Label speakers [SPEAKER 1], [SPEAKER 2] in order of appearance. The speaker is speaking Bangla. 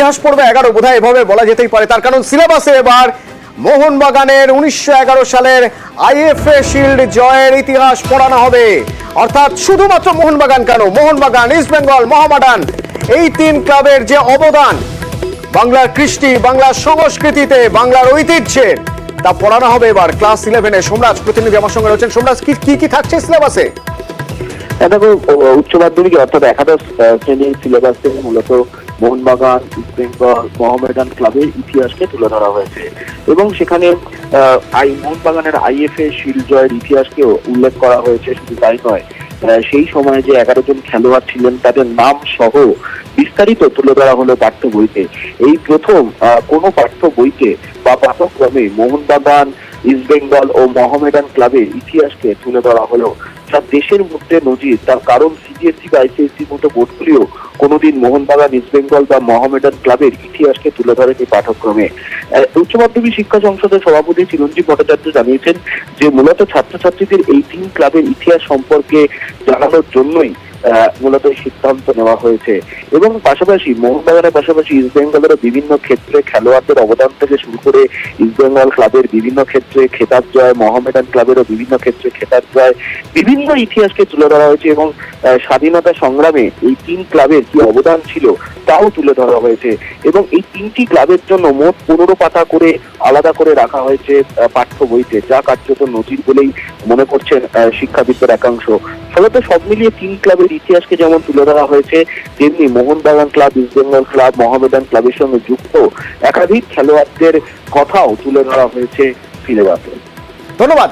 [SPEAKER 1] ইতিহাস পড়বে 11 বোধহয় এভাবে বলা যেতেই পারে। তার কারণ সিলেবাসে এবার মোহনবাগানের 1911 সালের আইএফএ শিল্ড জয়ের ইতিহাস পড়ানো হবে। অর্থাৎ শুধুমাত্র মোহনবাগান কেন, মোহনবাগান, ইস্ট বেঙ্গল, মোহামেডান, এই 3 ক্লাবের যে অবদান বাংলার কৃষ্টি, বাংলার সংস্কৃতিতে, বাংলার ঐতিহ্যে, তা পড়ানো হবে এবার ক্লাস 11-এ। সোমরাজ প্রতিনিধি আমার সঙ্গে রয়েছেন। সোমরাজ, কি থাকছে সিলেবাসে?
[SPEAKER 2] দেখো, উচ্চ মাধ্যমিক অর্থাৎ একাদশ শ্রেণীর সিলেবাসে মূলত মোহনবাগান, ইস্ট বেঙ্গল, মোহামেডান ক্লাবের ইতিহাসকে তুলে ধরা হয়েছে এবং সেখানে মোহনবাগানের আইএফএ শিল্ড জয়ের ইতিহাসকেও উল্লেখ করা হয়েছে। শুধু তাই নয়, সেই সময়ে যে 11 জন খেলোয়াড় ছিলেন তাদের নাম সহ বিস্তারিত তুলে ধরা হলো পাঠ্য বইতে। এই প্রথম কোনো পাঠ্য বইতে বা পাঠ্যক্রমে মোহনবাগান, ইস্ট বেঙ্গল ও মোহামেডান ক্লাবের ইতিহাসকে তুলে ধরা হলো, যা দেশের মধ্যে নজির। তার কারণ সিবিএসই বা আইসিএসসি মতো বোর্ডগুলিও কোনোদিন মোহনবাগান, ইস্ট বেঙ্গল বা মোহামেডান ক্লাবের ইতিহাসকে তুলে ধরেনি পাঠ্যক্রমে। উচ্চ মাধ্যমিক শিক্ষা সংসদের সভাপতি চিরঞ্জীব ভট্টাচার্য জানিয়েছেন যে মূলত ছাত্রছাত্রীদের এই 3 ক্লাবের ইতিহাস সম্পর্কে জানানোর জন্যই মূলত সিদ্ধান্ত নেওয়া হয়েছে এবং পাশাপাশি মোহনবাগানের পাশাপাশি ইস্ট বেঙ্গলেরও বিভিন্ন ক্ষেত্রে খেলোয়াড়দের অবদান থেকে শুরু করে ইস্ট বেঙ্গল ক্লাবের বিভিন্ন ক্ষেত্রে খেতাব জয়, মোহামেডান ক্লাবেরও বিভিন্ন ক্ষেত্রে খেতাব জয়, বিভিন্ন ইতিহাসকে তুলে ধরা হয়েছে এবং স্বাধীনতা সংগ্রামে এই 3 ক্লাবের কি অবদান ছিল তাও তুলে ধরা হয়েছে এবং এই 3টি ক্লাবের জন্য মোট 15 পাতা করে আলাদা করে রাখা হয়েছে পাঠ্য বইতে, যা কার্যত নজির বলেই মনে করছেন শিক্ষাবিদদের একাংশ। ফলত সব মিলিয়ে 3 ক্লাবের ইতিহাসকে যেমন তুলে ধরা হয়েছে, তেমনি Mohun Bagan club, east Bengal club, Mohammedan ক্লাবের সঙ্গে যুক্ত একাধিক খেলোয়াড়দের কথাও তুলে ধরা হয়েছে সিলেবাসে।
[SPEAKER 1] ধন্যবাদ।